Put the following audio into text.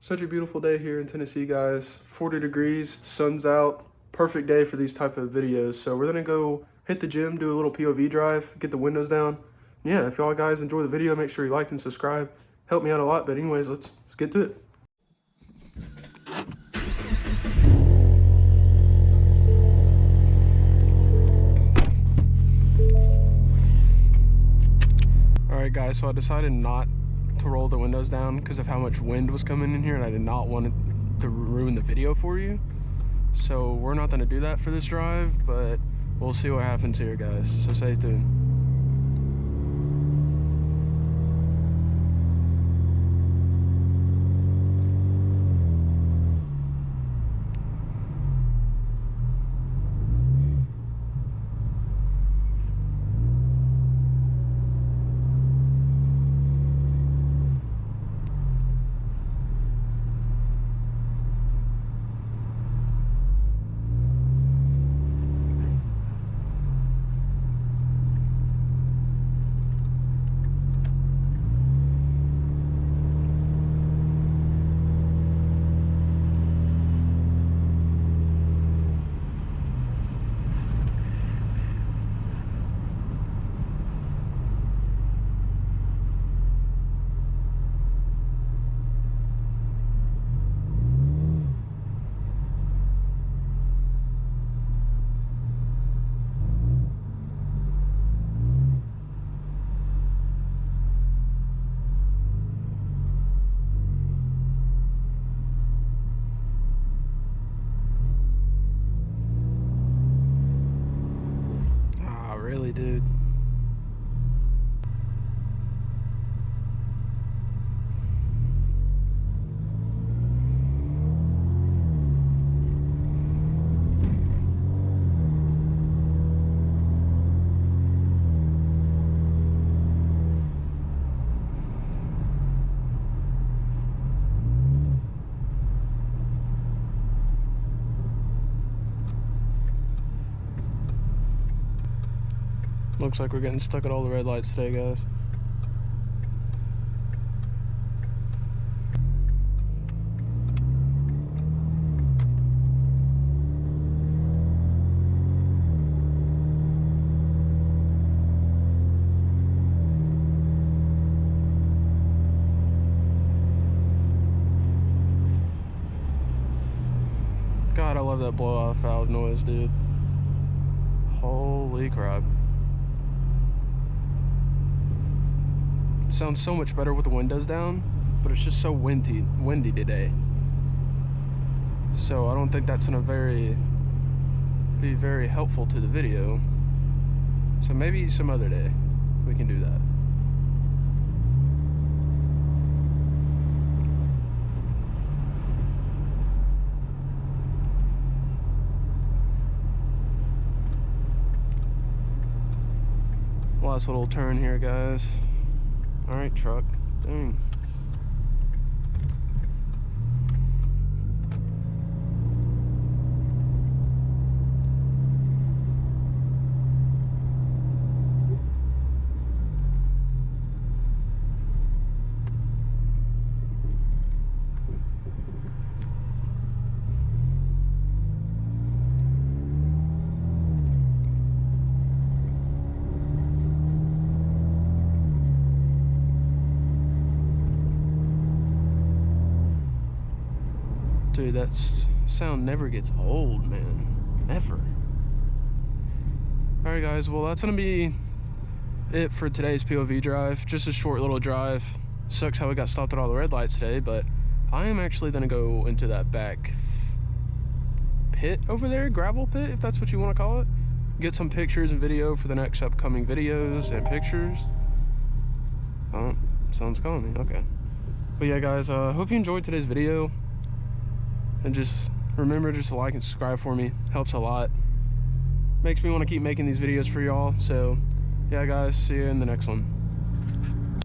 Such a beautiful day here in Tennessee, guys. 40 degrees, sun's out. Perfect day for these type of videos. So we're gonna go hit the gym, do a little POV drive, get the windows down. Yeah, if y'all guys enjoy the video, make sure you like and subscribe. Help me out a lot. But anyways, let's get to it. Alright guys, so I decided not to roll the windows down because of how much wind was coming in here, and I did not want it to ruin the video for you. So we're not going to do that for this drive, but we'll see what happens here, guys. So stay tuned. Really, dude. Looks like we're getting stuck at all the red lights today, guys. God, I love that blow-off valve noise, dude. Holy crap. Sounds so much better with the windows down, but it's just so windy today. So I don't think that's gonna be very helpful to the video. So maybe some other day we can do that. Last little turn here, guys. All right, truck. Dang. Dude, that sound never gets old, man. Never. Alright guys, well that's gonna be it for today's POV drive. Just a short little drive. Sucks how we got stopped at all the red lights today, but I am actually gonna go into that back pit over there, gravel pit, if that's what you want to call it. Get some pictures and video for the next upcoming videos and pictures. Oh, someone's calling me, okay. But yeah guys, hope you enjoyed today's video. And just remember just to like and subscribe for me. Helps a lot. Makes me want to keep making these videos for y'all. So yeah guys, see you in the next one.